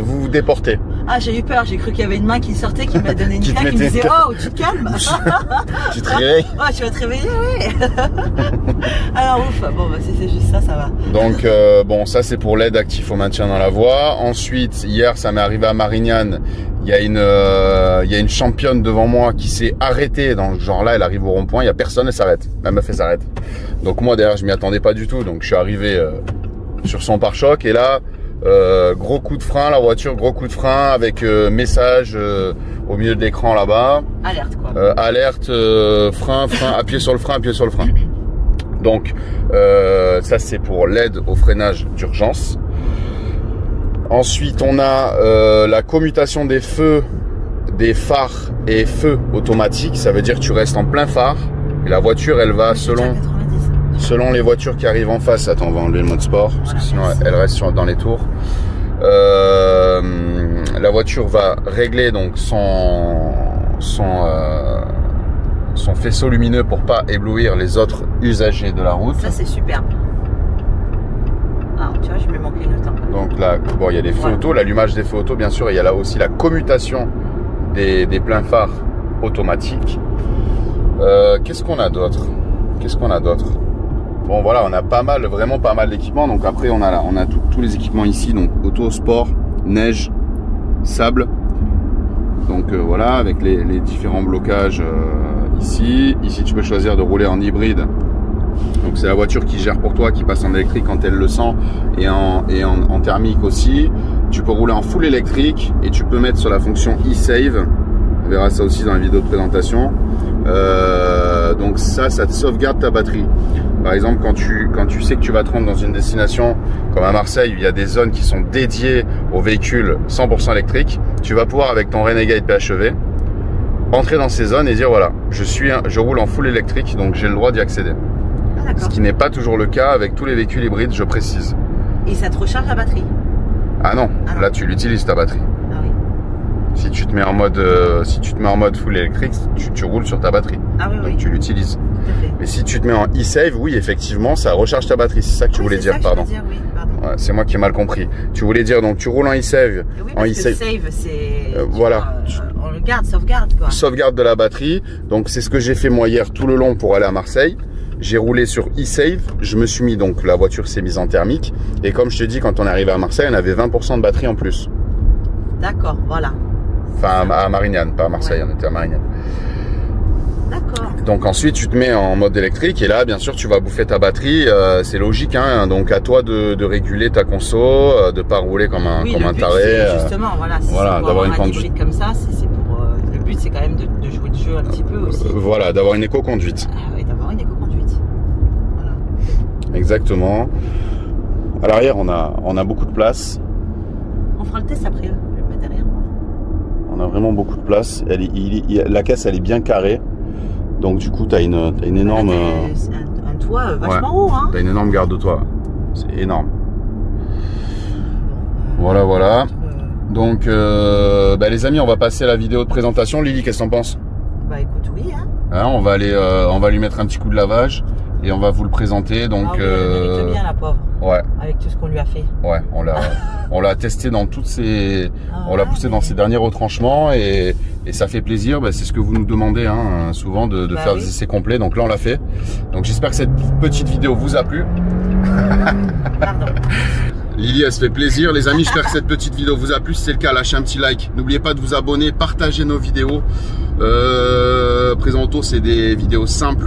[SPEAKER 1] vous vous déportez.
[SPEAKER 2] Ah, j'ai eu peur, j'ai cru qu'il y avait une main qui sortait, qui m'a donné une claque, qui me disait oh, tu te calmes.
[SPEAKER 1] Tu te réveilles.
[SPEAKER 2] Ouais, tu vas te réveiller, oui. Alors ouf, bon bah si c'est juste ça, ça va.
[SPEAKER 1] Donc bon, ça c'est pour l'aide actif au maintien dans la voie. Ensuite, hier ça m'est arrivé à Marignane, il y a une championne devant moi qui s'est arrêtée, donc genre là elle arrive au rond-point, il y a personne, elle s'arrête. La meuf elle s'arrête. Donc moi derrière je m'y attendais pas du tout, donc je suis arrivé sur son pare-choc et là gros coup de frein, la voiture, gros coup de frein avec message au milieu de l'écran là-bas.
[SPEAKER 2] Alerte quoi.
[SPEAKER 1] Alerte, frein, appuyez sur le frein, appuyez sur le frein. Donc ça c'est pour l'aide au freinage d'urgence. Ensuite on a la commutation des feux, des phares et feux automatiques. Ça veut dire que tu restes en plein phare et la voiture elle va selon les voitures qui arrivent en face. Attends, on va enlever le mode sport parce que sinon elle reste dans les tours. La voiture va régler donc son son faisceau lumineux pour pas éblouir les autres usagers de la route.
[SPEAKER 2] Ça c'est super. Ah, tu vois, je me manque une autre.
[SPEAKER 1] Donc là, bon, il y a les feux auto, l'allumage des feux auto, bien sûr. Et il y a là aussi la commutation des pleins phares automatiques. Qu'est-ce qu'on a d'autre? Bon, voilà, on a pas mal, vraiment pas mal d'équipements. Donc après, on a tous les équipements ici. Donc auto, sport, neige, sable. Donc voilà, avec les différents blocages ici. Ici, tu peux choisir de rouler en hybride. Donc c'est la voiture qui gère pour toi, qui passe en électrique quand elle le sent et en thermique aussi. Tu peux rouler en full électrique et tu peux mettre sur la fonction e-save. On verra ça aussi dans la vidéo de présentation. Donc ça te sauvegarde ta batterie. Par exemple, quand tu sais que tu vas te rendre dans une destination comme à Marseille, où il y a des zones qui sont dédiées aux véhicules 100% électriques, tu vas pouvoir avec ton Renegade PHEV entrer dans ces zones et dire voilà, je roule en full électrique, donc j'ai le droit d'y accéder. Ce qui n'est pas toujours le cas avec tous les véhicules hybrides, je précise.
[SPEAKER 2] Et ça te recharge la batterie?
[SPEAKER 1] Ah non, là tu l'utilises ta batterie.
[SPEAKER 2] Ah oui.
[SPEAKER 1] Si tu te mets en mode full électrique, tu roules sur ta batterie.
[SPEAKER 2] Ah oui,
[SPEAKER 1] donc tu l'utilises. Mais si tu te mets en e-save, oui, effectivement, ça recharge ta batterie. C'est ça que tu voulais dire, pardon. Ouais, c'est moi qui ai mal compris. Tu voulais dire, donc tu roules en e-save.
[SPEAKER 2] Oui, parce que save, c'est
[SPEAKER 1] voilà.
[SPEAKER 2] On le garde, sauvegarde quoi.
[SPEAKER 1] Sauvegarde de la batterie. Donc c'est ce que j'ai fait moi hier tout le long pour aller à Marseille. J'ai roulé sur e-save, je me suis mis, donc la voiture s'est mise en thermique. Et comme je te dis, quand on est arrivé à Marseille, on avait 20% de batterie en plus.
[SPEAKER 2] D'accord, voilà.
[SPEAKER 1] Enfin à Marignane, pas à Marseille, on était à Marignane.
[SPEAKER 2] D'accord.
[SPEAKER 1] Donc ensuite tu te mets en mode électrique et là bien sûr tu vas bouffer ta batterie, c'est logique hein, donc à toi de réguler ta conso, de pas rouler comme un taré.
[SPEAKER 2] Justement voilà,
[SPEAKER 1] d'avoir une conduite
[SPEAKER 2] comme ça, c'est pour le but c'est quand même de jouer le jeu un petit peu aussi.
[SPEAKER 1] Voilà, d'avoir une éco-conduite.
[SPEAKER 2] Oui, d'avoir une éco-conduite. Voilà.
[SPEAKER 1] Exactement. À l'arrière on a beaucoup de place.
[SPEAKER 2] On fera le test après, je vais le mettre derrière moi.
[SPEAKER 1] On a vraiment beaucoup de place. La caisse elle est bien carrée. Donc du coup, tu as une énorme...
[SPEAKER 2] un toit vachement haut. Hein.
[SPEAKER 1] Tu as une énorme garde de toit. C'est énorme. Voilà. Donc, les amis, on va passer à la vidéo de présentation. Lily, qu'est-ce que t'en penses?
[SPEAKER 2] Bah écoute, oui.
[SPEAKER 1] Hein, on va lui mettre un petit coup de lavage et on va vous le présenter. Donc,
[SPEAKER 2] elle mérite bien, la pauvre.
[SPEAKER 1] Ouais.
[SPEAKER 2] Avec tout ce qu'on lui a fait.
[SPEAKER 1] Ouais, on l'a testé dans toutes ses... on l'a poussé dans ses derniers retranchements et ça fait plaisir. C'est ce que vous nous demandez hein, souvent de faire des essais complets. Donc là, on l'a fait. Donc j'espère que cette petite vidéo vous a plu.
[SPEAKER 2] Pardon.
[SPEAKER 1] Lily, elle se fait plaisir. Les amis, j'espère que cette petite vidéo vous a plu. Si c'est le cas, lâchez un petit like. N'oubliez pas de vous abonner, partagez nos vidéos. Présent Auto, c'est des vidéos simples.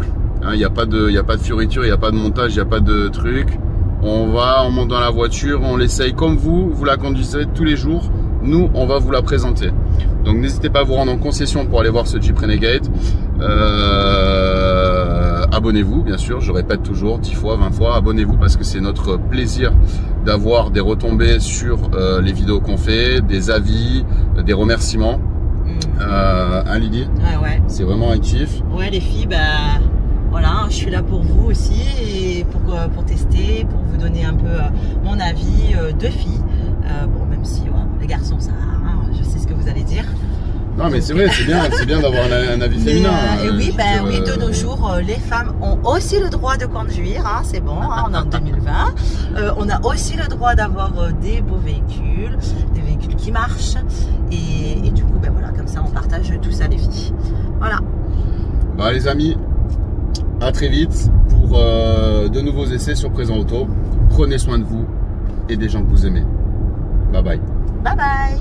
[SPEAKER 1] Il n'y a pas de fioriture, il n'y a pas de montage, il n'y a pas de truc. On monte dans la voiture, on l'essaye comme vous la conduisez tous les jours. Nous, on va vous la présenter. Donc n'hésitez pas à vous rendre en concession pour aller voir ce Jeep Renegade. Abonnez-vous, bien sûr, je répète toujours 10 fois, 20 fois, abonnez-vous parce que c'est notre plaisir d'avoir des retombées sur les vidéos qu'on fait, des avis, des remerciements. Hein Lily?
[SPEAKER 2] Ouais.
[SPEAKER 1] C'est vraiment un kiff. Ouais
[SPEAKER 2] les filles, voilà, je suis là pour vous aussi et pour tester, pour vous donner un peu mon avis de fille. Bon, même si les garçons, ça, je sais ce que vous allez dire.
[SPEAKER 1] Non, mais c'est vrai, c'est bien d'avoir un avis féminin.
[SPEAKER 2] Oui, de nos jours, les femmes ont aussi le droit de conduire. Hein, c'est bon, hein, on est en 2020. On a aussi le droit d'avoir des beaux véhicules, des véhicules qui marchent. Et du coup, voilà, comme ça, on partage tout ça, les filles. Voilà.
[SPEAKER 1] Les amis. À très vite pour de nouveaux essais sur Présent Auto. Prenez soin de vous et des gens que vous aimez. Bye bye.
[SPEAKER 2] Bye bye.